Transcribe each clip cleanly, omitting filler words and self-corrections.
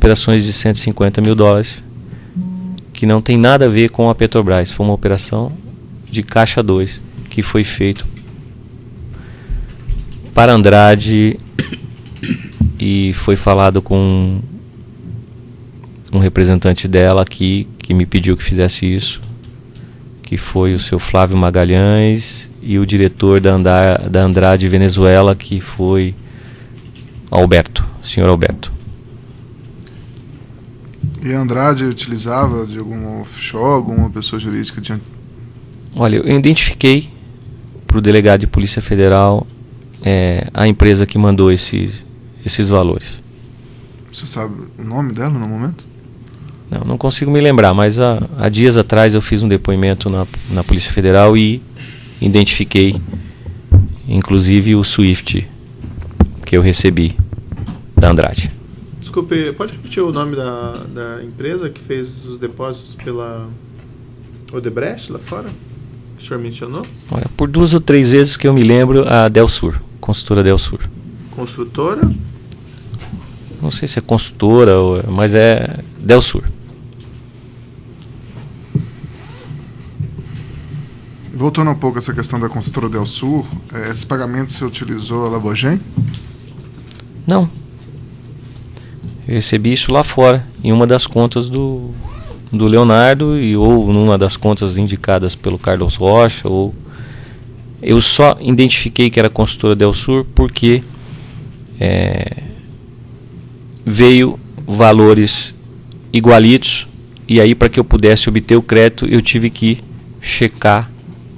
operações de 150 mil dólares, que não tem nada a ver com a Petrobras. Foi uma operação de Caixa 2, que foi feito para Andrade, e foi falado com um representante dela aqui, que me pediu que fizesse isso, que foi o seu Flávio Magalhães, e o diretor da Andrade Venezuela, que foi Alberto, senhor Alberto. E a Andrade utilizava de algum offshore, alguma pessoa jurídica de... Olha, eu identifiquei para o delegado de Polícia Federal a empresa que mandou esses valores. Você sabe o nome dela no momento? Não consigo me lembrar, mas há dias atrás eu fiz um depoimento na Polícia Federal e identifiquei, inclusive, o SWIFT que eu recebi da Andrade. Desculpe, pode repetir o nome da empresa que fez os depósitos pela Odebrecht lá fora? Que o senhor mencionou? Olha, por 2 ou 3 vezes que eu me lembro, a Delsur, consultora Delsur. Construtora? Não sei se é consultora, mas é Delsur. Voltando um pouco a essa questão da consultora Delsur, esses pagamentos você utilizou a Labogem? Não. Eu recebi isso lá fora, em uma das contas do Leonardo, ou numa das contas indicadas pelo Carlos Rocha. Eu só identifiquei que era a consultora Delsur porque veio valores igualitos, e aí, para que eu pudesse obter o crédito, eu tive que checar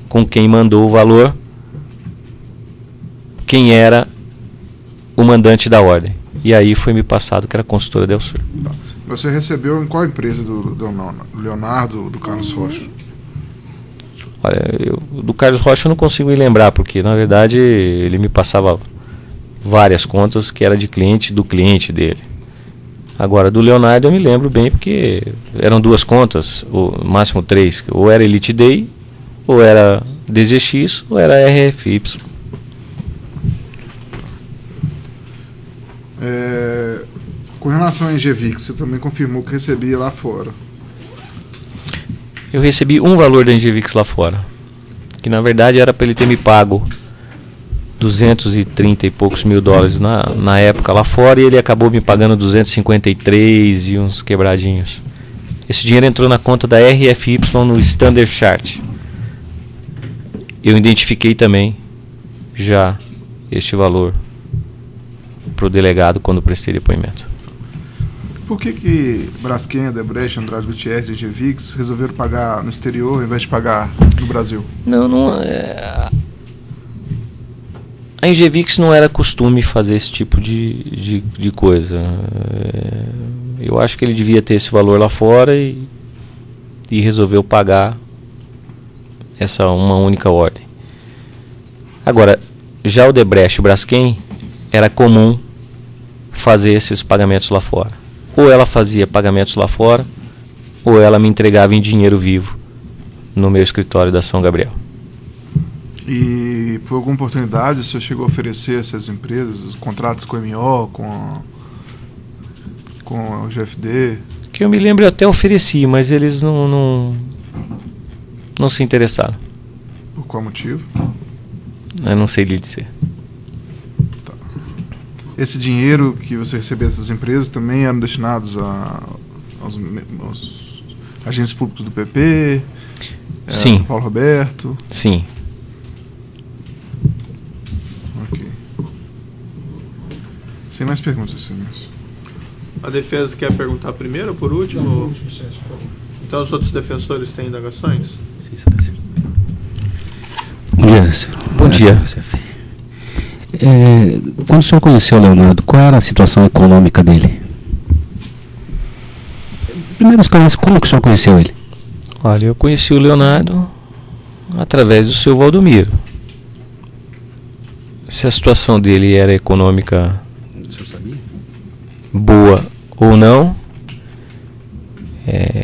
com quem mandou o valor, quem era o mandante da ordem. E aí foi me passado que era a consultora Delsur. Tá. Você recebeu em qual empresa do Leonardo, do Carlos Rocha? Olha, do Carlos Rocha eu não consigo me lembrar, porque na verdade ele me passava várias contas que era de cliente do cliente dele. Agora, do Leonardo eu me lembro bem, porque eram 2 contas, ou máximo 3, ou era Elite Day, ou era DGX, ou era RFY. Com relação a Engevix, você também confirmou que recebia lá fora. Eu recebi um valor da Engevix lá fora, que na verdade era para ele ter me pago 230 e poucos mil dólares na época lá fora, e ele acabou me pagando 253 e uns quebradinhos. Esse dinheiro entrou na conta da RFY no Standard Chart. Eu identifiquei também já este valor para o delegado quando prestei depoimento. Por que Braskem, Odebrecht, Andrade Gutierrez e Engevix resolveram pagar no exterior ao invés de pagar no Brasil? A Engevix não era costume fazer esse tipo de coisa. Eu acho que ele devia ter esse valor lá fora e resolveu pagar uma única ordem. Agora, já o Odebrecht e o Braskem, era comum fazer esses pagamentos lá fora. Ou ela fazia pagamentos lá fora, ou ela me entregava em dinheiro vivo no meu escritório da São Gabriel. E por alguma oportunidade o senhor chegou a oferecer a essas empresas contratos com a MO, com o GFD? Que eu me lembro, eu até ofereci, mas eles não se interessaram. Por qual motivo? Eu não sei lhe dizer. Tá. Esse dinheiro que você recebia dessas empresas também eram destinados aos agentes públicos do PP? Sim. Do Paulo Roberto? Sim. Ok. Sem mais perguntas, senhores. A defesa quer perguntar primeiro ou por último? Então os outros defensores têm indagações? Bom dia, senhor. Bom dia. Quando o senhor conheceu o Leonardo, qual era a situação econômica dele? Primeiro esclarece como que o senhor conheceu ele. Olha, eu conheci o Leonardo através do seu Valdomiro. Se a situação dele era econômica boa ou não,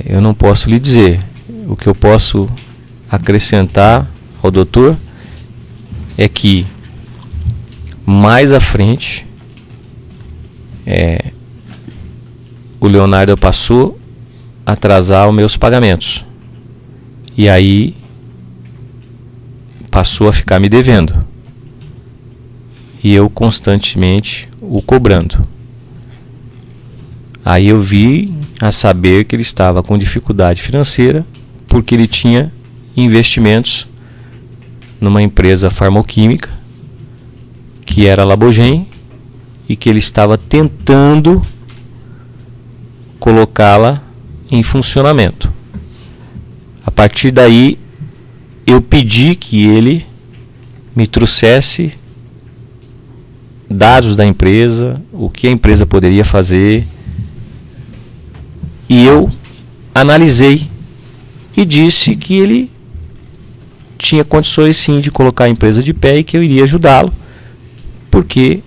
eu não posso lhe dizer. O que eu posso acrescentar ao doutor é que mais à frente o Leonardo passou a atrasar os meus pagamentos. E aí passou a ficar me devendo. E eu constantemente o cobrando. Aí eu vi a saber que ele estava com dificuldade financeira porque ele tinha investimentos numa empresa farmoquímica que era a Labogen e que ele estava tentando colocá-la em funcionamento. A partir daí eu pedi que ele me trouxesse dados da empresa, o que a empresa poderia fazer, e eu analisei e disse que ele tinha condições sim de colocar a empresa de pé e que eu iria ajudá-lo, porque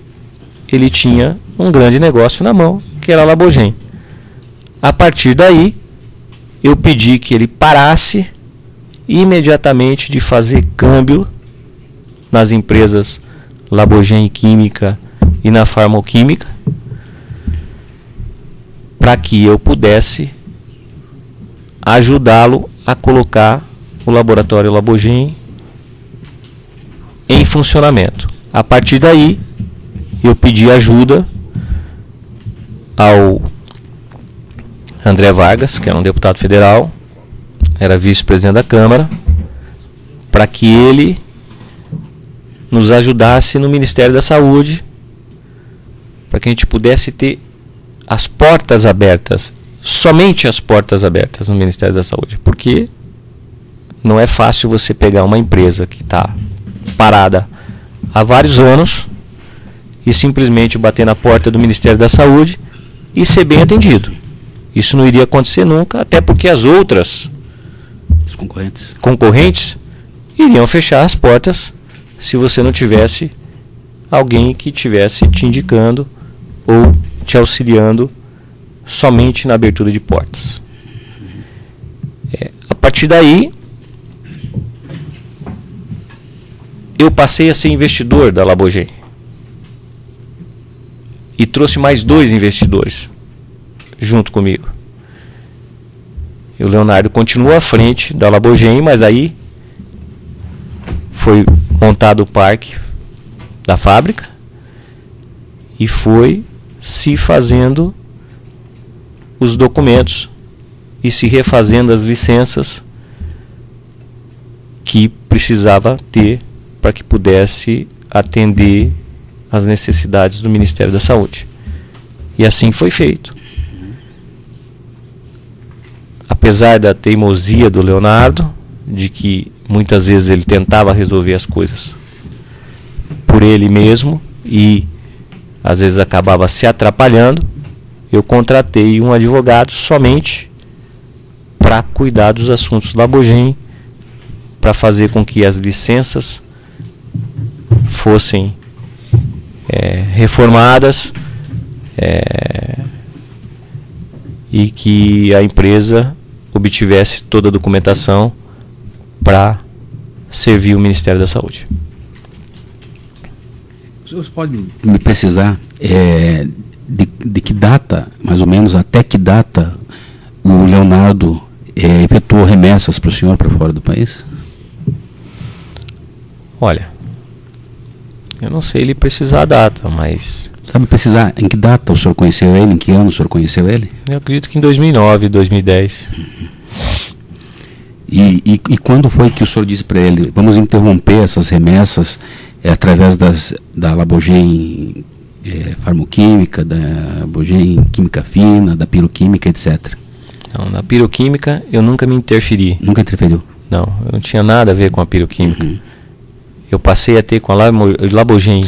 ele tinha um grande negócio na mão, que era a Labogen. A partir daí, eu pedi que ele parasse imediatamente de fazer câmbio nas empresas Labogen Química e na Farmoquímica, para que eu pudesse ajudá-lo a colocar o laboratório Labogen em funcionamento. A partir daí, eu pedi ajuda ao André Vargas, que era um deputado federal, era vice-presidente da Câmara, para que ele nos ajudasse no Ministério da Saúde, para que a gente pudesse ter as portas abertas, somente as portas abertas no Ministério da Saúde, porque não é fácil você pegar uma empresa que está parada há vários anos e simplesmente bater na porta do Ministério da Saúde e ser bem atendido. Isso não iria acontecer nunca, até porque as outras concorrentes iriam fechar as portas se você não tivesse alguém que estivesse te indicando ou te auxiliando somente na abertura de portas. A partir daí, eu passei a ser investidor da Labogen e trouxe mais 2 investidores junto comigo. E o Leonardo continua à frente da Labogen, mas aí foi montado o parque da fábrica e foi se fazendo os documentos e se refazendo as licenças que precisava ter para que pudesse atender às necessidades do Ministério da Saúde. E assim foi feito. Apesar da teimosia do Leonardo, de que muitas vezes ele tentava resolver as coisas por ele mesmo e às vezes acabava se atrapalhando, eu contratei um advogado somente para cuidar dos assuntos da Labogen, para fazer com que as licenças fossem reformadas e que a empresa obtivesse toda a documentação para servir o Ministério da Saúde. O senhor pode me precisar de que data, mais ou menos, até que data o Leonardo efetuou remessas para o senhor para fora do país? Olha, eu não sei ele precisar a data, mas... Sabe precisar em que data o senhor conheceu ele, em que ano o senhor conheceu ele? Eu acredito que em 2009, 2010. E quando foi que o senhor disse para ele, vamos interromper essas remessas através da Labogen Farmoquímica, da Labogen Química Fina, da Piroquímica, etc. Não, na piroquímica eu nunca me interferi. Nunca interferiu? Não, eu não tinha nada a ver com a piroquímica. Uhum. Eu passei a ter com a Labogen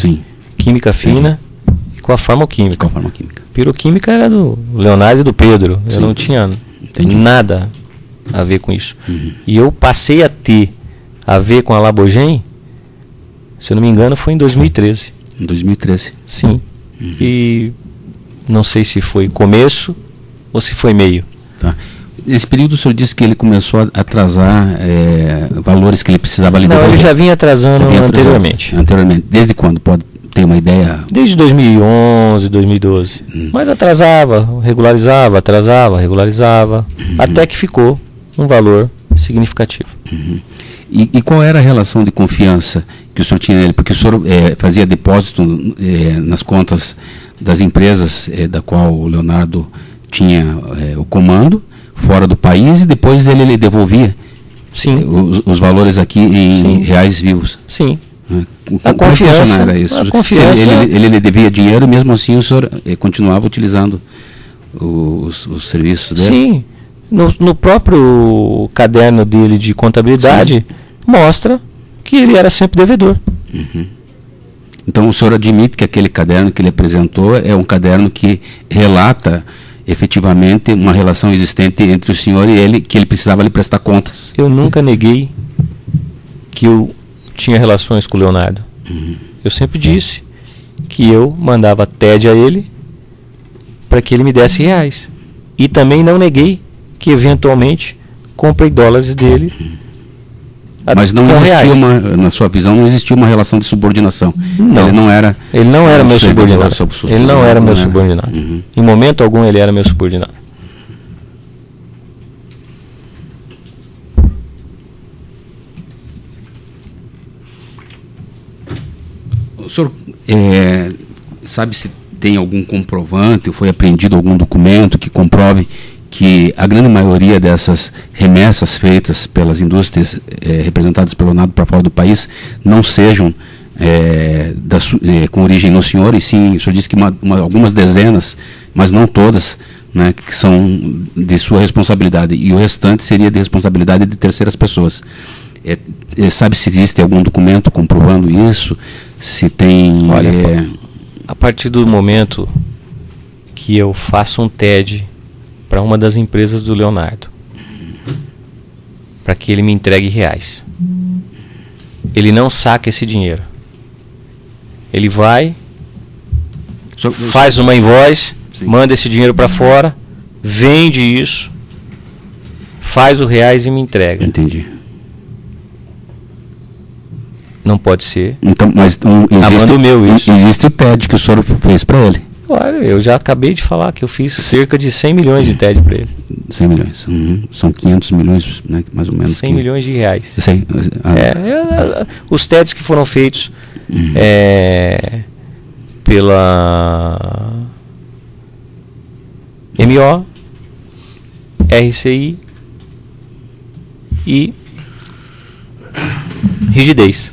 Química Fina e com a Farmoquímica. Com a Farmoquímica. Piroquímica era do Leonardo e do Pedro. Sim. Eu não tinha nada a ver com isso. Uhum. E eu passei a ter a ver com a Labogen, se eu não me engano, foi em 2013. Em 2013? Sim. Uhum. E não sei se foi começo ou se foi meio. Tá. Nesse período o senhor disse que ele começou a atrasar valores que ele precisava lidar. Não, ele já vinha atrasando anteriormente. Anteriormente. Desde quando? tem uma ideia? Desde 2011, 2012. Mas atrasava, regularizava, até que ficou um valor significativo. E qual era a relação de confiança que o senhor tinha nele? Porque o senhor fazia depósito nas contas das empresas da qual o Leonardo tinha o comando, fora do país, e depois ele lhe devolvia os valores aqui em reais vivos. Sim. A confiança era isso. A confiança... Ele lhe devia dinheiro, mesmo assim o senhor continuava utilizando os serviços dele? Sim. No próprio caderno dele de contabilidade, mostra que ele era sempre devedor. Então o senhor admite que aquele caderno que ele apresentou é um caderno que relata efetivamente uma relação existente entre o senhor e ele, que ele precisava lhe prestar contas? Eu nunca neguei que eu tinha relações com o Leonardo. Eu sempre disse que eu mandava TED a ele para que ele me desse reais. E também não neguei que eventualmente comprei dólares dele. Mas não existia na sua visão, não existia uma relação de subordinação. Não. Ele não era meu subordinado. Ele não era meu subordinado. Em momento algum ele era meu subordinado. O senhor sabe se tem algum comprovante ou foi apreendido algum documento que comprove que a grande maioria dessas remessas feitas pelas indústrias representadas pelo Leonardo para fora do país não sejam com origem no senhor, e sim, o senhor disse que algumas dezenas, mas não todas, né, que são de sua responsabilidade, e o restante seria de responsabilidade de terceiras pessoas. Sabe se existe algum documento comprovando isso? Se tem... Olha, a partir do momento que eu faço um TED para uma das empresas do Leonardo, para que ele me entregue reais, ele não saca esse dinheiro. Ele vai, faz uma invoice, manda esse dinheiro para fora, vende isso, faz o reais e me entrega. Entendi. Não pode ser. Então, mas existe o TED que o senhor fez para ele? Olha, eu já acabei de falar que eu fiz cerca de 100 milhões de TED para ele. 100 milhões. São 500 milhões, né, mais ou menos. 100 milhões de reais. Os TEDs que foram feitos pela MO, RCI e Rigidez.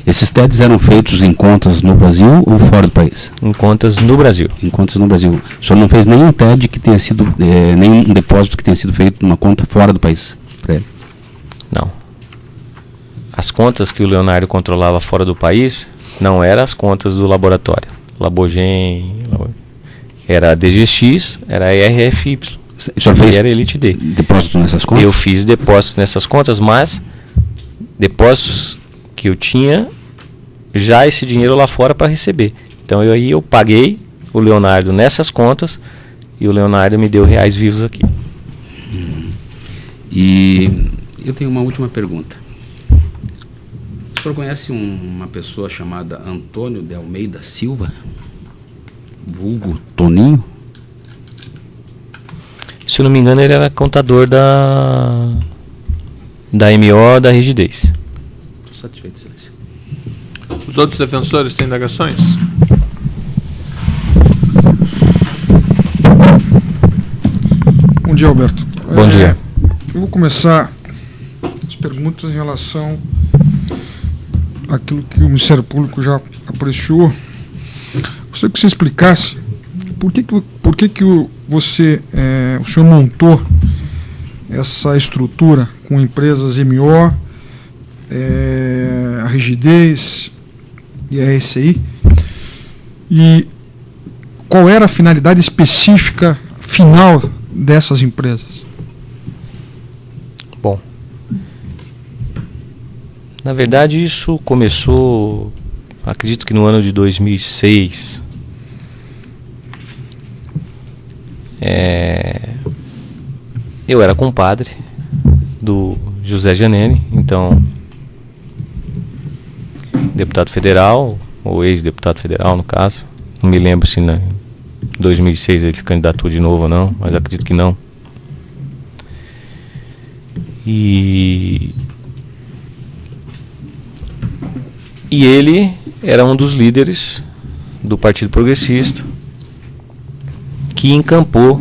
Esses TEDs eram feitos em contas no Brasil ou fora do país? Em contas no Brasil. Em contas no Brasil. O senhor não fez nenhum TED que tenha sido, nenhum depósito que tenha sido feito numa conta fora do país para ele? Não. As contas que o Leonardo controlava fora do país não eram as contas do laboratório. Labogen, era a DGX, era a RFY. O senhor fez era Elite D. Depósito nessas contas? Eu fiz depósitos nessas contas, mas depósitos que eu tinha já esse dinheiro lá fora para receber. Então aí eu paguei o Leonardo nessas contas e o Leonardo me deu reais vivos aqui. E eu tenho uma última pergunta. O senhor conhece uma pessoa chamada Antônio de Almeida Silva? Vulgo Toninho? Se eu não me engano, ele era contador da MO da Rigidez. Estou satisfeito, Excelência. Os outros defensores têm indagações? Bom dia, Alberto. Bom dia. Eu vou começar as perguntas em relação àquilo que o Ministério Público já apreciou. Gostaria que você explicasse por que o senhor montou essa estrutura com empresas MO, a Rigidez e a RCI, e qual era a finalidade específica final dessas empresas? Bom, na verdade isso começou, acredito que no ano de 2006. Eu era compadre do José Giannini, então deputado federal, ou ex-deputado federal no caso. Não me lembro se em 2006 ele se candidatou de novo ou não, mas acredito que não. E ele era um dos líderes do Partido Progressista que encampou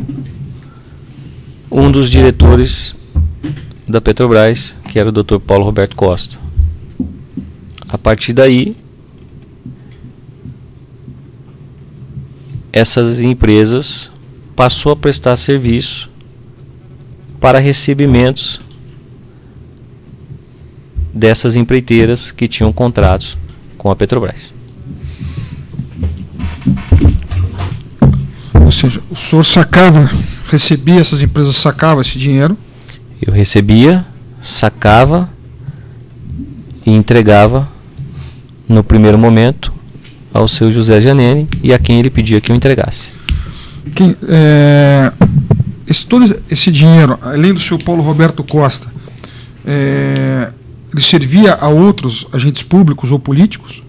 um dos diretores da Petrobras, que era o Dr. Paulo Roberto Costa. A partir daí, essas empresas passou a prestar serviço para recebimentos dessas empreiteiras que tinham contratos com a Petrobras. Ou seja, o senhor recebia, essas empresas sacavam esse dinheiro? Eu recebia, sacava e entregava no primeiro momento ao seu José Giannini e a quem ele pedia que eu entregasse. Todo esse dinheiro, além do seu Paulo Roberto Costa, ele servia a outros agentes públicos ou políticos?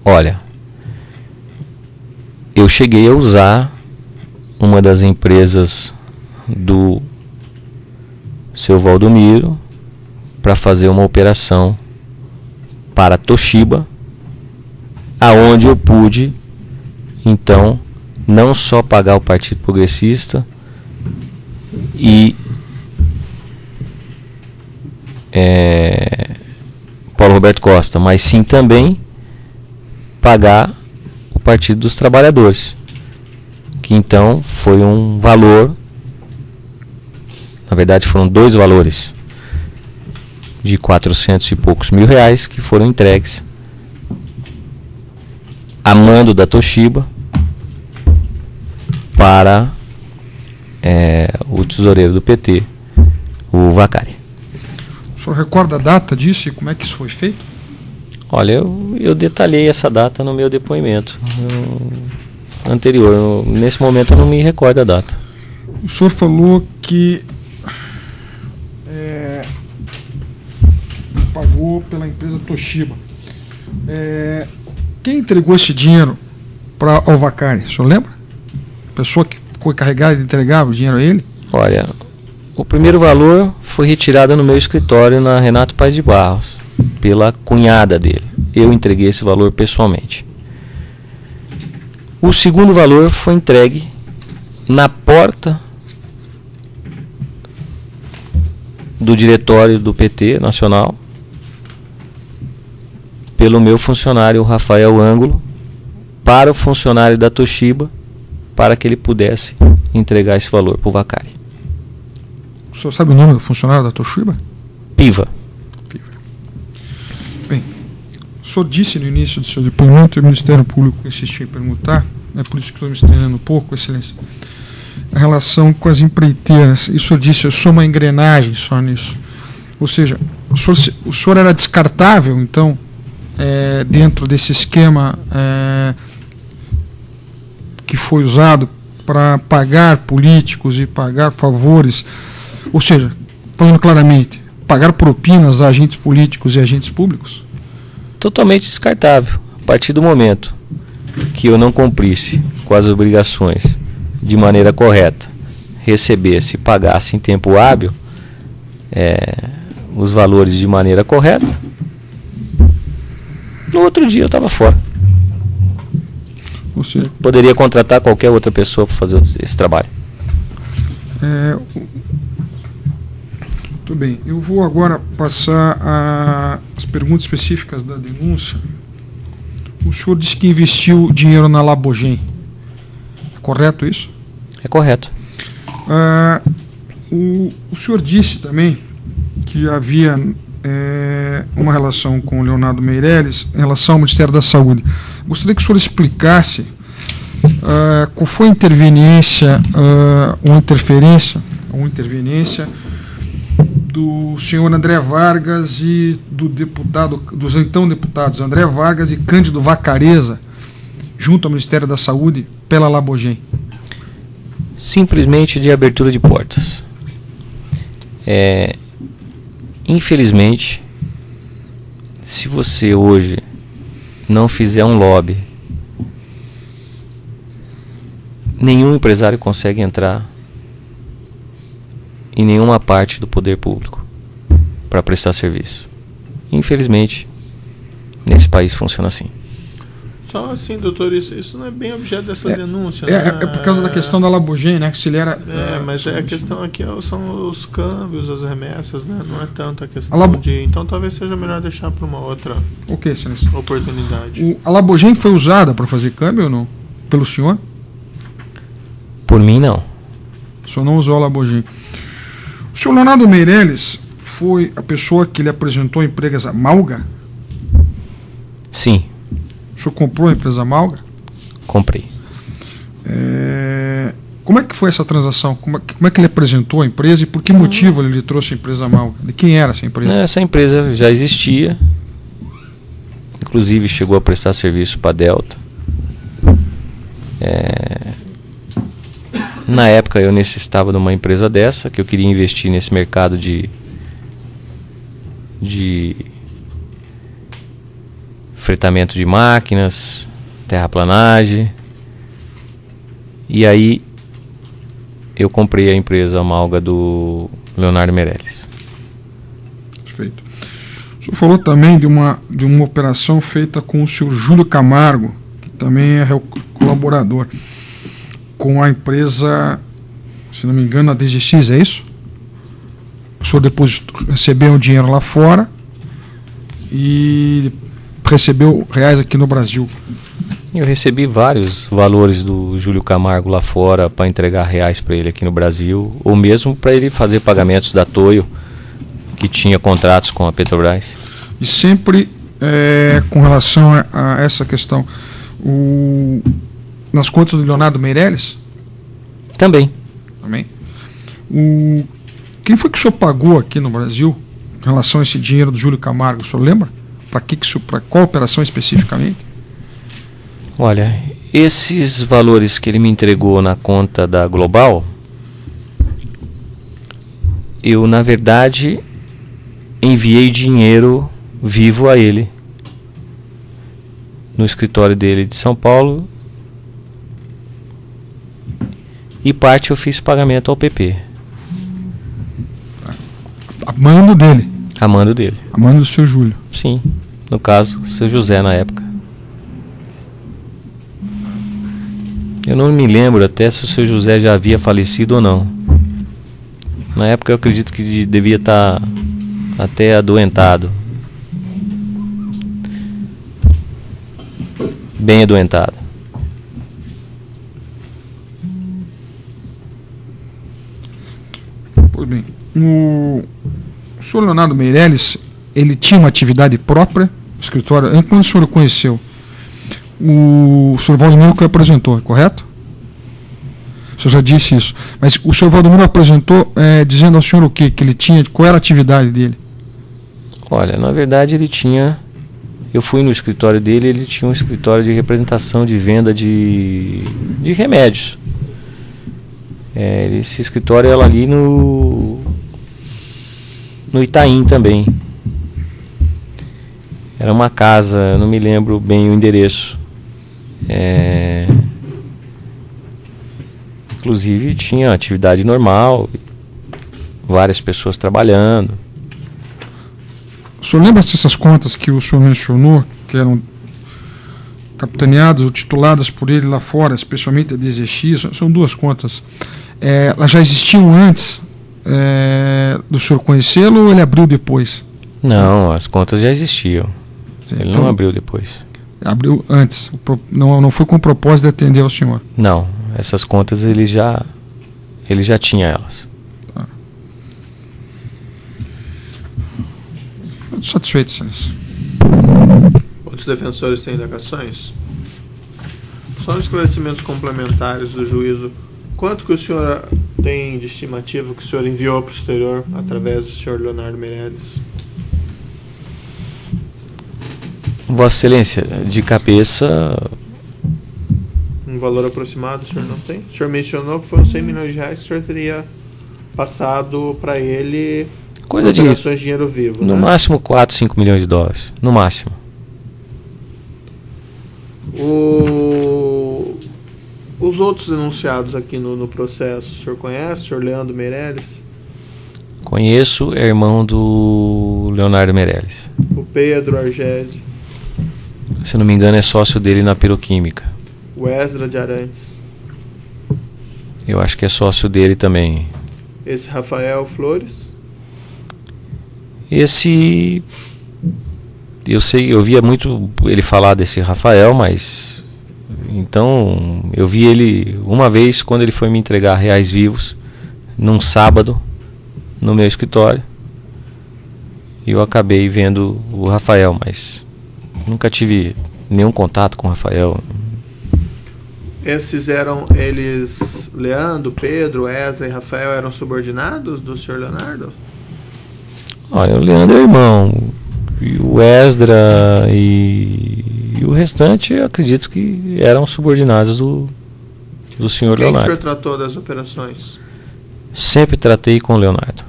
Olha, eu cheguei a usar uma das empresas do seu Valdomiro para fazer uma operação para Toshiba, aonde eu pude então não só pagar o Partido Progressista e Paulo Roberto Costa, mas sim também pagar o Partido dos Trabalhadores, que então foi um valor, na verdade foram dois valores de 400 e poucos mil reais que foram entregues a mando da Toshiba para o tesoureiro do PT, o Vacari. O senhor recorda a data disso e como é que isso foi feito? Olha, eu detalhei essa data no meu depoimento anterior. Nesse momento eu não me recordo a data. O senhor falou que pagou pela empresa Toshiba. Quem entregou esse dinheiro para o Vacari? O senhor lembra? A pessoa que ficou encarregada de entregar o dinheiro a ele? Olha, o primeiro valor foi retirado no meu escritório na Renato Paz de Barros, pela cunhada dele. Eu entreguei esse valor pessoalmente. O segundo valor foi entregue na porta do diretório do PT Nacional pelo meu funcionário Rafael Ângulo para o funcionário da Toshiba, para que ele pudesse entregar esse valor para o Vacari. O senhor sabe o nome do funcionário da Toshiba? Piva. Bem, o senhor disse no início do seu depoimento, e o Ministério Público insistiu em perguntar, é por isso que estou me estendendo um pouco, Excelência, a relação com as empreiteiras. E o senhor disse, eu sou uma engrenagem só nisso. Ou seja, o senhor era descartável, então, dentro desse esquema que foi usado para pagar políticos e pagar favores, ou seja, falando claramente, pagar propinas a agentes políticos e agentes públicos? Totalmente descartável. A partir do momento que eu não cumprisse com as obrigações de maneira correta, recebesse e pagasse em tempo hábil os valores de maneira correta, no outro dia eu estava fora. Você poderia contratar qualquer outra pessoa para fazer esse trabalho. Muito bem, eu vou agora passar as perguntas específicas da denúncia. O senhor disse que investiu dinheiro na Labogem. É correto isso? É correto. O senhor disse também que havia uma relação com o Leonardo Meirelles em relação ao Ministério da Saúde. Gostaria que o senhor explicasse qual foi a interveniência ou interferência do senhor André Vargas e dos então deputados André Vargas e Cândido Vacareza junto ao Ministério da Saúde pela Labogem. Simplesmente de abertura de portas. Infelizmente, se você hoje não fizer um lobby, nenhum empresário consegue entrar em nenhuma parte do poder público para prestar serviço. Infelizmente, nesse país funciona assim. Só assim, doutor, isso não é bem objeto dessa denúncia, né? É por causa da questão da Labogem, né? Que se ele era... mas a questão aqui são os câmbios, as remessas, né? Não é tanto a questão Então talvez seja melhor deixar para uma outra oportunidade. A Labogem foi usada para fazer câmbio ou não? Pelo senhor? Por mim, não. O senhor não usou a Labogem. O senhor Leonardo Meirelles foi a pessoa que lhe apresentou a empresa Malga? Sim. O senhor comprou a empresa Malga? Comprei. Como é que foi essa transação? Como é que ele apresentou a empresa e por que motivo ele lhe trouxe a empresa Malga? De quem era essa empresa? Essa empresa já existia. Inclusive chegou a prestar serviço para a Delta. Na época eu necessitava de uma empresa dessa, que eu queria investir nesse mercado de fretamento de máquinas, terraplanagem. E aí eu comprei a empresa Malga do Leonardo Meirelles. Perfeito. O senhor falou também de uma operação feita com o senhor Júlio Camargo, que também é colaborador, com a empresa, se não me engano, a DGX, é isso? O senhor depois recebeu o dinheiro lá fora e recebeu reais aqui no Brasil. Eu recebi vários valores do Júlio Camargo lá fora para entregar reais para ele aqui no Brasil, ou mesmo para ele fazer pagamentos da Toyo, que tinha contratos com a Petrobras. E sempre com relação a essa questão, nas contas do Leonardo Meirelles? Também. Quem foi que o senhor pagou aqui no Brasil em relação a esse dinheiro do Júlio Camargo? O senhor lembra? Para qual operação especificamente? Olha, esses valores que ele me entregou na conta da Global, eu, na verdade, enviei dinheiro vivo a ele no escritório dele de São Paulo, e parte eu fiz pagamento ao PP. A mando dele? A mando dele. A mando do seu Júlio? Sim. No caso, o seu José na época. Eu não me lembro até se o seu José já havia falecido ou não. Na época eu acredito que devia estar até adoentado. Bem adoentado. Pois bem. O senhor Leonardo Meirelles, ele tinha uma atividade própria no escritório. Quando o senhor o conheceu, o senhor Valdomiro que apresentou, correto? O senhor já disse isso. Mas o senhor Valdomiro apresentou dizendo ao senhor o quê? Que ele tinha, qual era a atividade dele? Olha, na verdade ele tinha... Eu fui no escritório dele, ele tinha um escritório de representação de venda de remédios. Esse escritório era ali no Itaim também. Era uma casa, não me lembro bem o endereço. Inclusive tinha atividade normal, várias pessoas trabalhando. O senhor lembra dessas contas que o senhor mencionou, que eram capitaneadas ou tituladas por ele lá fora, especialmente a DZX? São duas contas. Elas já existiam antes do senhor conhecê-lo ou ele abriu depois? Não, as contas já existiam. Ele Então, não abriu depois. Abriu antes. Não foi com o propósito de atender ao senhor? Não, essas contas ele já tinha elas. Muito satisfeito, senhores. Outros defensores têm indagações? Só esclarecimentos complementares do juízo. Quanto que o senhor tem de estimativa que o senhor enviou para o exterior através do senhor Leonardo Meirelles? Vossa Excelência, de cabeça... Um valor aproximado o senhor não tem? O senhor mencionou que foram 100 milhões de reais que o senhor teria passado para ele Coisa de, operações de dinheiro vivo, no né? máximo 4, 5 milhões de dólares. No máximo. Os outros denunciados aqui no processo, o senhor conhece? O senhor Leandro Meirelles? Conheço, é irmão do Leonardo Meirelles. O Pedro Argesi? Se não me engano, é sócio dele na Piroquímica. O Esdra de Arantes? Eu acho que é sócio dele também. Esse Rafael Flores? Esse... Eu sei, eu via muito ele falar desse Rafael, mas... Então, eu vi ele uma vez quando ele foi me entregar reais vivos, num sábado, no meu escritório. E eu acabei vendo o Rafael, mas nunca tive nenhum contato com o Rafael. Esses eram eles, Leandro, Pedro, Esdra e Rafael, eram subordinados do senhor Leonardo? Olha, o Leandro é irmão, e o Esdra e o restante eu acredito que eram subordinados do senhor Quem Leonardo. o senhor tratou das operações? Sempre tratei com o Leonardo.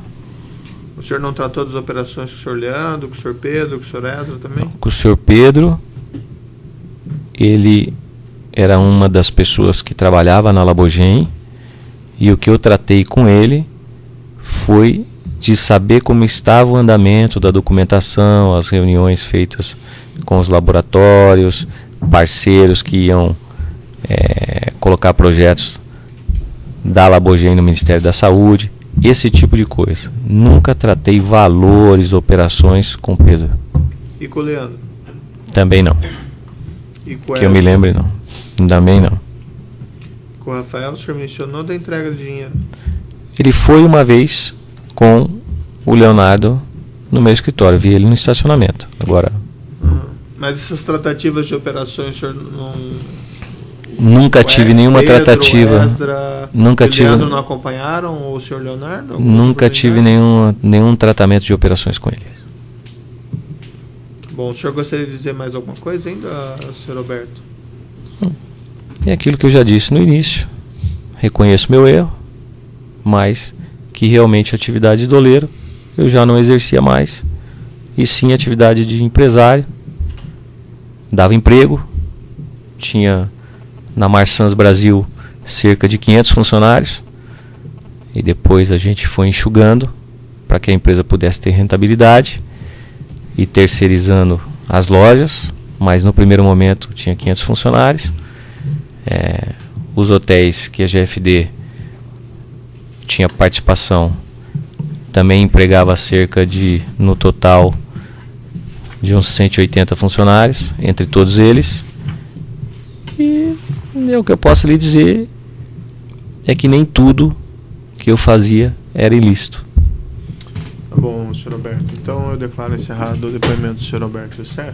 O senhor não tratou das operações com o senhor Leandro, com o senhor Pedro, com o senhor Esdra também? Com o senhor Pedro, ele era uma das pessoas que trabalhava na Labogem, e o que eu tratei com ele foi de saber como estava o andamento da documentação, as reuniões feitas com os laboratórios, parceiros que iam colocar projetos da Labogem no Ministério da Saúde, esse tipo de coisa. Nunca tratei valores, operações com Pedro. E com o Leandro? Também não. E com o Que eu me Esdra? lembre, não. Também não. Com o Rafael, o senhor mencionou da entrega de dinheiro. Ele foi uma vez com o Leonardo no meu escritório. Vi ele no estacionamento. Agora, Mas essas tratativas de operações, o senhor não... nunca tive nenhuma Pedro, tratativa. Esdra, Nunca e tive. Leandro não acompanharam o senhor Leonardo? Nunca tive nenhum tratamento de operações com ele. Bom, o senhor gostaria de dizer mais alguma coisa ainda, senhor Roberto? É aquilo que eu já disse no início. Reconheço meu erro, mas que realmente a atividade de doleiro eu já não exercia mais, e sim a atividade de empresário. Dava emprego, tinha na Marsans Brasil cerca de 500 funcionários, e depois a gente foi enxugando para que a empresa pudesse ter rentabilidade e terceirizando as lojas, mas no primeiro momento tinha 500 funcionários. Os hotéis que a GFD tinha participação também empregava cerca de, no total, de uns 180 funcionários, entre todos eles. E o que eu posso lhe dizer é que nem tudo que eu fazia era ilícito. Tá bom, senhor Roberto. Então eu declaro encerrado o depoimento do senhor Roberto Youssef.